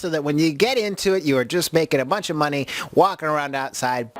so that when you get into it, you are just making a bunch of money walking around outside.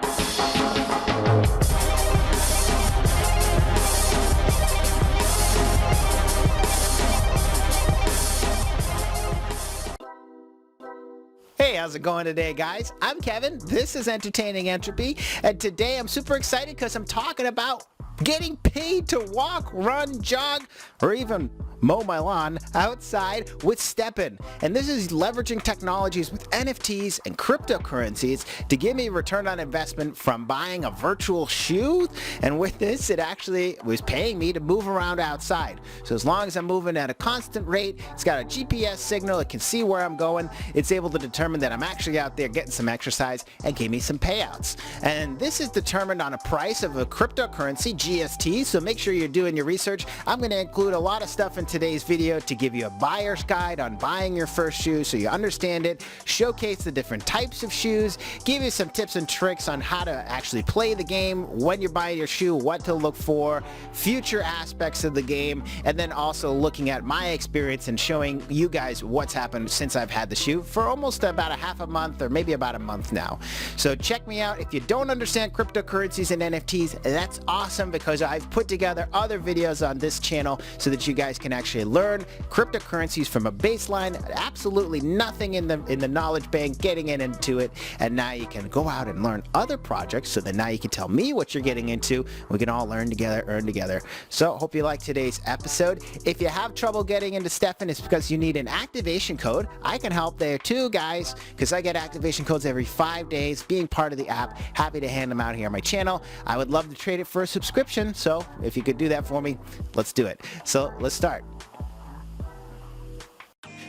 Hey, how's it going today, guys? I'm Kevin. This is Entertaining Entropy, and today I'm super excited because I'm talking about getting paid to walk, run, jog, or even mow my lawn outside with StepN. And this is leveraging technologies with NFTs and cryptocurrencies to give me a return on investment from buying a virtual shoe. And with this, it actually was paying me to move around outside. So as long as I'm moving at a constant rate, it's got a GPS signal, it can see where I'm going, it's able to determine that I'm actually out there getting some exercise and give me some payouts. And this is determined on a price of a cryptocurrency, GST, so make sure you're doing your research. I'm going to include a lot of stuff in today's video to give you a buyer's guide on buying your first shoe so you understand it, showcase the different types of shoes, give you some tips and tricks on how to actually play the game when you're buying your shoe, what to look for, future aspects of the game, and then also looking at my experience and showing you guys what's happened since I've had the shoe for almost about a half a month or maybe about a month now. So check me out. If you don't understand cryptocurrencies and NFTs, that's awesome because I've put together other videos on this channel so that you guys can actually learn cryptocurrencies from a baseline, absolutely nothing in the knowledge bank, getting into it, and now you can go out and learn other projects so that now you can tell me what you're getting into. We can all learn together, earn together. So hope you like today's episode. If you have trouble getting into StepN, it's because you need an activation code. I can help there too, guys, because I get activation codes every 5 days. Being part of the app, happy to hand them out here on my channel. I would love to trade it for a subscription, so if you could do that for me, let's do it. So let's start.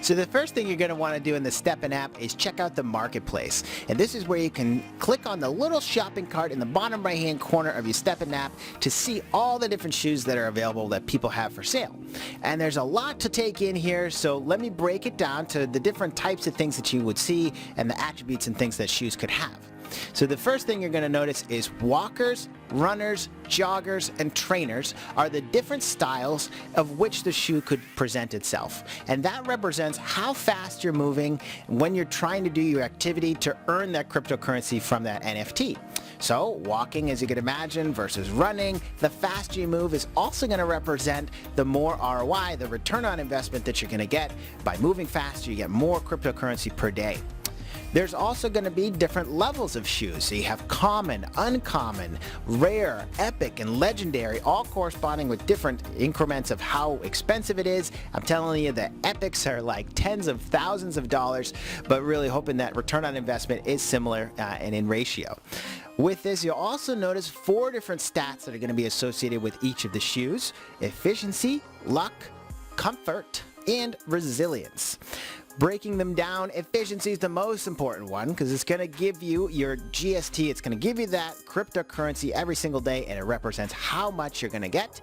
So the first thing you're going to want to do in the StepN app is check out the marketplace. And this is where you can click on the little shopping cart in the bottom right hand corner of your StepN app to see all the different shoes that are available that people have for sale. And there's a lot to take in here, so let me break it down to the different types of things that you would see and the attributes and things that shoes could have. So the first thing you're going to notice is walkers, runners, joggers, and trainers are the different styles of which the shoe could present itself. And that represents how fast you're moving when you're trying to do your activity to earn that cryptocurrency from that NFT. So walking, as you can imagine, versus running, the faster you move is also going to represent the more ROI, the return on investment that you're going to get. By moving faster, you get more cryptocurrency per day. There's also going to be different levels of shoes. So you have common, uncommon, rare, epic, and legendary, all corresponding with different increments of how expensive it is. I'm telling you, the epics are like tens of thousands of dollars, but really hoping that return on investment is similar and in ratio. With this, you'll also notice 4 different stats that are going to be associated with each of the shoes: efficiency, luck, comfort, and resilience. Breaking them down, efficiency is the most important one because it's going to give you your GST. It's going to give you that cryptocurrency every single day, and it represents how much you're going to get.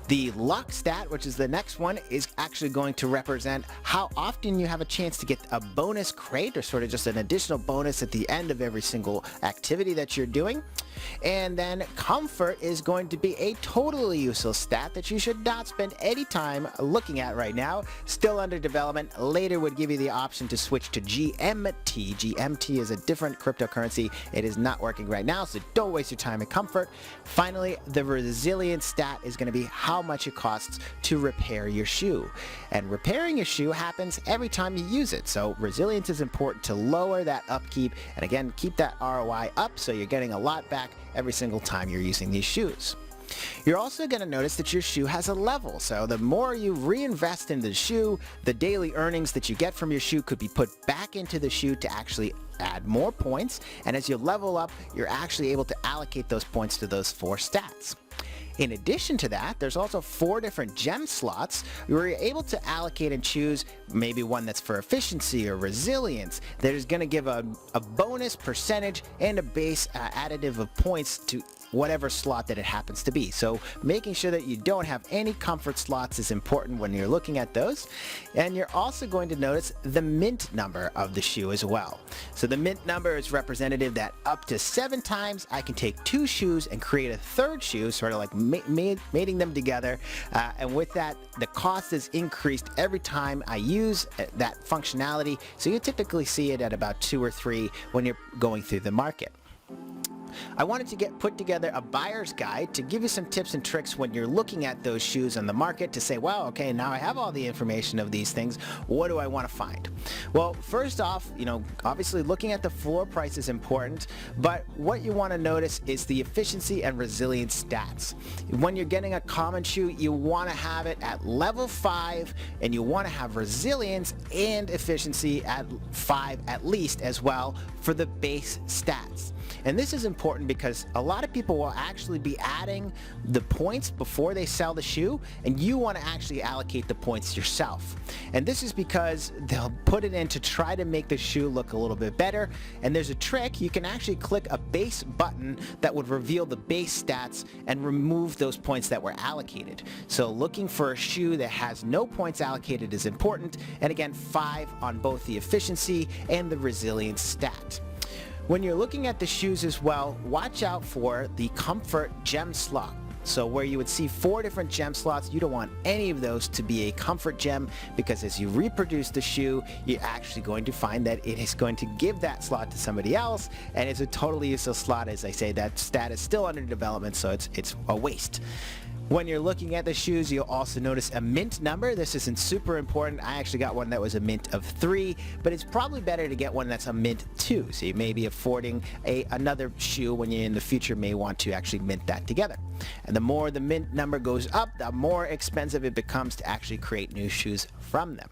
The luck stat, which is the next one, is actually going to represent how often you have a chance to get a bonus crate, or sort of just an additional bonus at the end of every single activity that you're doing. And then comfort is going to be a totally useless stat that you should not spend any time looking at right now. Still under development. Later would give you the option to switch to GMT. GMT is a different cryptocurrency. It is not working right now, so don't waste your time in comfort. Finally, the resilience stat is going to be how much it costs to repair your shoe. And repairing your shoe happens every time you use it. So resilience is important to lower that upkeep and again keep that ROI up so you're getting a lot back every single time you're using these shoes. You're also going to notice that your shoe has a level, so the more you reinvest in the shoe, the daily earnings that you get from your shoe could be put back into the shoe to actually add more points, and as you level up, you're actually able to allocate those points to those 4 stats. In addition to that, there's also 4 different gem slots where you're able to allocate and choose maybe one that's for efficiency or resilience that is going to give a bonus percentage and a base additive of points to whatever slot that it happens to be. So making sure that you don't have any comfort slots is important when you're looking at those. And you're also going to notice the mint number of the shoe as well. So the mint number is representative that up to 7 times I can take 2 shoes and create a third shoe, sort of like mating them together. And with that, the cost is increased every time I use that functionality. So you typically see it at about 2 or 3 when you're going through the market. I wanted to put together a buyer's guide to give you some tips and tricks when you're looking at those shoes on the market to say, well, okay, now I have all the information of these things. What do I want to find? Well, first off, obviously looking at the floor price is important, but what you want to notice is the efficiency and resilience stats. When you're getting a common shoe, you want to have it at level 5, and you want to have resilience and efficiency at 5 at least as well for the base stats. And this is important because a lot of people will actually be adding the points before they sell the shoe, and you want to actually allocate the points yourself. And this is because they'll put it in to try to make the shoe look a little bit better. And there's a trick. You can actually click a base button that would reveal the base stats and remove those points that were allocated. So looking for a shoe that has no points allocated is important. And again, 5 on both the efficiency and the resilience stat. When you're looking at the shoes as well, watch out for the comfort gem slot. So where you would see 4 different gem slots, you don't want any of those to be a comfort gem, because as you reproduce the shoe, you're actually going to find that it is going to give that slot to somebody else, and it's a totally useless slot. As I say, that stat is still under development, so it's a waste. When you're looking at the shoes, you'll also notice a mint number. This isn't super important. I actually got one that was a mint of 3, but it's probably better to get one that's a mint 2. So you may be affording another shoe when you in the future may want to actually mint that together. And the more the mint number goes up, the more expensive it becomes to actually create new shoes from them.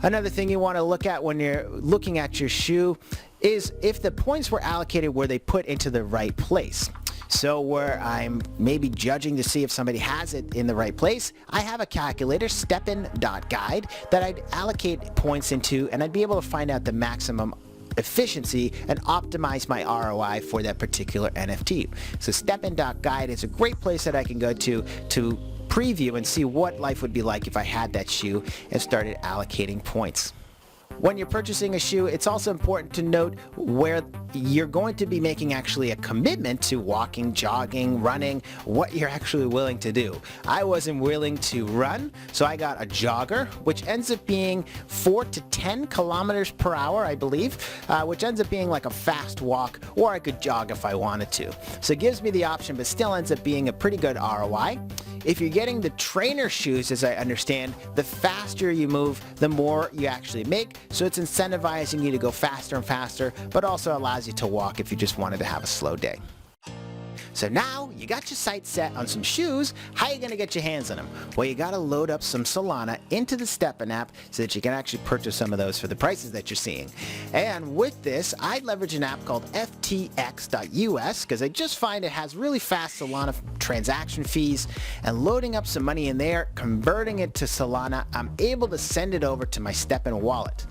Another thing you want to look at when you're looking at your shoe is if the points were allocated, were they put into the right place? So where I'm maybe judging to see if somebody has it in the right place, I have a calculator, StepN.Guide, that I'd allocate points into, and I'd be able to find out the maximum efficiency and optimize my ROI for that particular NFT. So StepN.Guide is a great place that I can go to preview and see what life would be like if I had that shoe and started allocating points. When you're purchasing a shoe, it's also important to note where you're going to be making actually a commitment to walking, jogging, running, what you're actually willing to do. I wasn't willing to run, so I got a jogger, which ends up being 4 to 10 kilometers per hour, I believe, which ends up being like a fast walk, or I could jog if I wanted to. So it gives me the option, but still ends up being a pretty good ROI. If you're getting the trainer shoes, as I understand, the faster you move, the more you actually make. So it's incentivizing you to go faster and faster, but also allows you to walk if you just wanted to have a slow day. So now you got your sights set on some shoes. How are you going to get your hands on them? Well, you got to load up some Solana into the StepN app so that you can actually purchase some of those for the prices that you're seeing. And with this, I leverage an app called FTX.US because I just find it has really fast Solana transaction fees, and loading up some money in there, converting it to Solana, I'm able to send it over to my StepN wallet.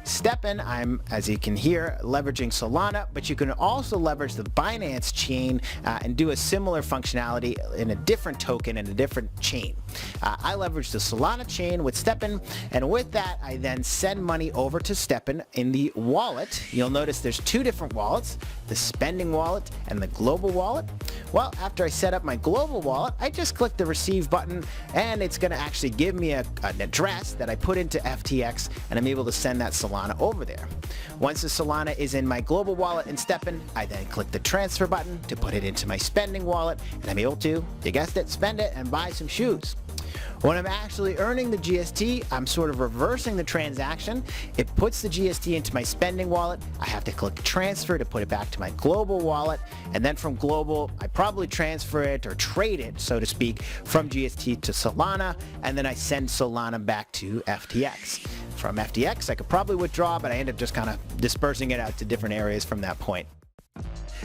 StepN, I'm, as you can hear, leveraging Solana, but you can also leverage the Binance chain and do a similar functionality in a different token and a different chain. I leverage the Solana chain with StepN, and with that, I then send money over to StepN in the wallet. You'll notice there's 2 different wallets, the spending wallet and the global wallet. Well, after I set up my global wallet, I just click the receive button, and it's going to actually give me an address that I put into FTX, and I'm able to send that Solana over there. Once the Solana is in my global wallet in StepN, I then click the transfer button to put it into my spending wallet, and I'm able to, you guessed it, spend it and buy some shoes. When I'm actually earning the GST, I'm sort of reversing the transaction. It puts the GST into my spending wallet. I have to click transfer to put it back to my global wallet. And then from global, I probably transfer it or trade it, so to speak, from GST to Solana. And then I send Solana back to FTX. From FTX, I could probably withdraw, but I end up just kind of dispersing it out to different areas from that point.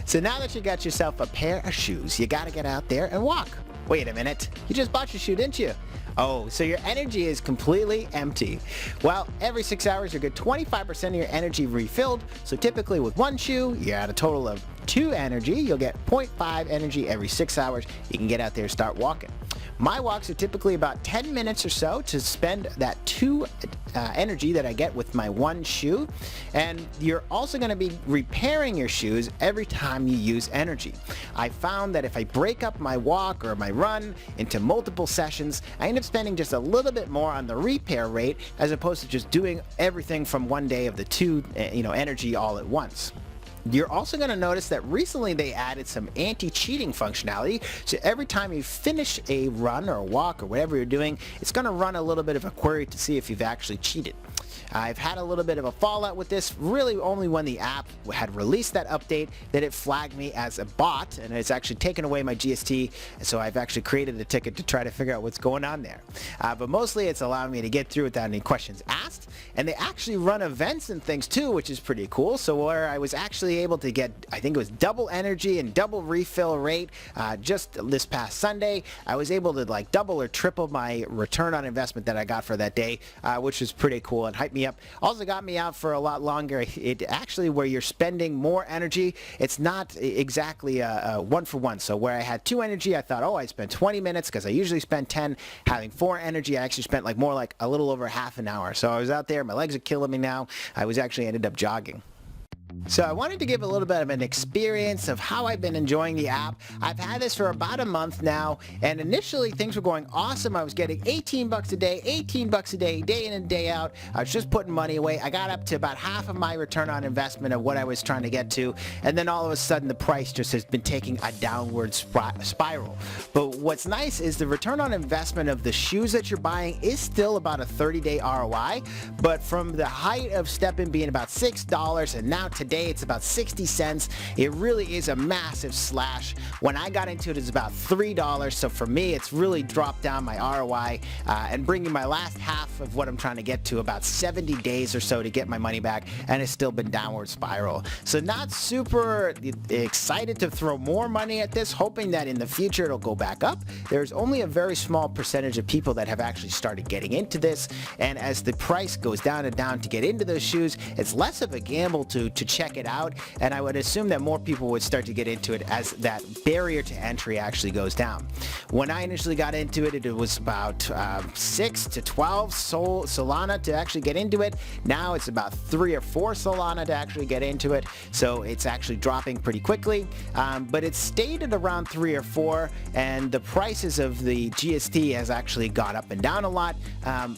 So now that you got yourself a pair of shoes, you got to get out there and walk. Wait a minute, you just bought your shoe, didn't you? Oh, so your energy is completely empty. Well, every 6 hours you get 25% of your energy refilled, so typically with one shoe, you're at a total of 2 energy, you'll get 0.5 energy every 6 hours. You can get out there and start walking. My walks are typically about 10 minutes or so to spend that 2 energy that I get with my 1 shoe. And you're also going to be repairing your shoes every time you use energy. I found that if I break up my walk or my run into multiple sessions, I end up spending just a little bit more on the repair rate as opposed to just doing everything from one day of the 2 energy all at once. You're also going to notice that recently they added some anti-cheating functionality, so every time you finish a run or a walk or whatever you're doing, it's going to run a little bit of a query to see if you've actually cheated. I've had a little bit of a fallout with this, really only when the app had released that update that it flagged me as a bot, and it's actually taken away my GST, so I've actually created a ticket to try to figure out what's going on there. But mostly it's allowing me to get through without any questions asked, and they actually run events and things too, which is pretty cool. So where I was actually able to get, I think it was double energy and double refill rate just this past Sunday, I was able to like double or triple my return on investment that I got for that day, which was pretty cool and hyped me up. Also got me out for a lot longer. It actually, where you're spending more energy, it's not exactly a 1-for-1. So where I had 2 energy, I thought, oh, I spent 20 minutes because I usually spend 10. Having 4 energy, I actually spent more like a little over half an hour. So I was out there, my legs are killing me now. I was actually ended up jogging. So I wanted to give a little bit of an experience of how I've been enjoying the app. I've had this for about a month now, and initially things were going awesome. I was getting 18 bucks a day, 18 bucks a day, day in and day out. I was just putting money away. I got up to about half of my return on investment of what I was trying to get to, and then all of a sudden the price just has been taking a downward spiral. But what's nice is the return on investment of the shoes that you're buying is still about a 30-day ROI, but from the height of StepN being about $6 and now today it's about 60 cents. It really is a massive slash. When I got into it, it's about $3. So for me, it's really dropped down my ROI and bringing my last half of what I'm trying to get to about 70 days or so to get my money back, and it's still been downward spiral. So not super excited to throw more money at this, hoping that in the future it'll go back up. There's only a very small percentage of people that have actually started getting into this, and as the price goes down and down to get into those shoes, it's less of a gamble to check it out, and I would assume that more people would start to get into it as that barrier to entry actually goes down. When I initially got into it, it was about 6 to 12 Solana to actually get into it. Now it's about 3 or 4 Solana to actually get into it, so it's actually dropping pretty quickly, but it's stayed at around 3 or 4, and the prices of the GST has actually gone up and down a lot,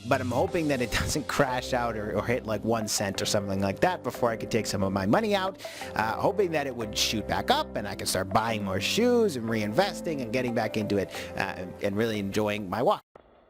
but I'm hoping that it doesn't crash out or hit like 1 cent or something like that before I could take some of my money out, hoping that it would shoot back up and I can start buying more shoes and reinvesting and getting back into it and really enjoying my walk.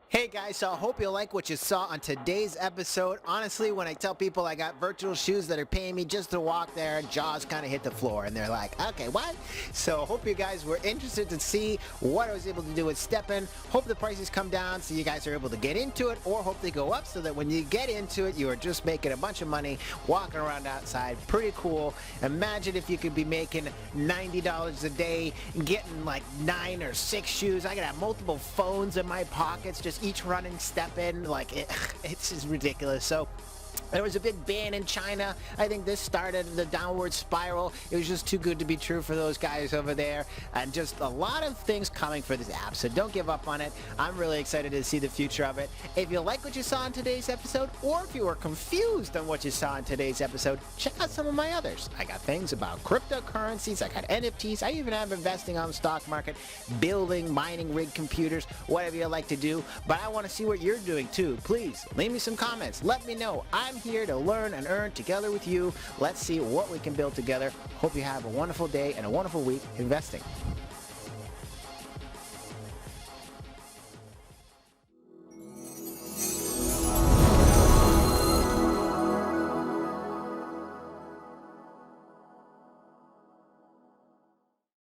Hey guys, so I hope you like what you saw on today's episode. Honestly, when I tell people I got virtual shoes that are paying me just to walk there, jaws kind of hit the floor and they're like, okay, what? So hope you guys were interested to see what I was able to do with StepN. Hope the prices come down so you guys are able to get into it, or hope they go up so that when you get into it, you are just making a bunch of money walking around outside. Pretty cool. Imagine if you could be making $90 a day, getting like 9 or 6 shoes. I could have multiple phones in my pockets, just each running StepN, like it's just ridiculous. So there was a big ban in China. I think this started the downward spiral. It was just too good to be true for those guys over there, and just a lot of things coming for this app, so don't give up on it. I'm really excited to see the future of it. If you like what you saw in today's episode, or if you were confused on what you saw in today's episode, check out some of my others. I got things about cryptocurrencies, I got NFTs, I even have investing on the stock market, building, mining rig computers, whatever you like to do. But I want to see what you're doing too. Please leave me some comments. Let me know. I'm here to learn and earn together with you. Let's see what we can build together. Hope you have a wonderful day and a wonderful week investing.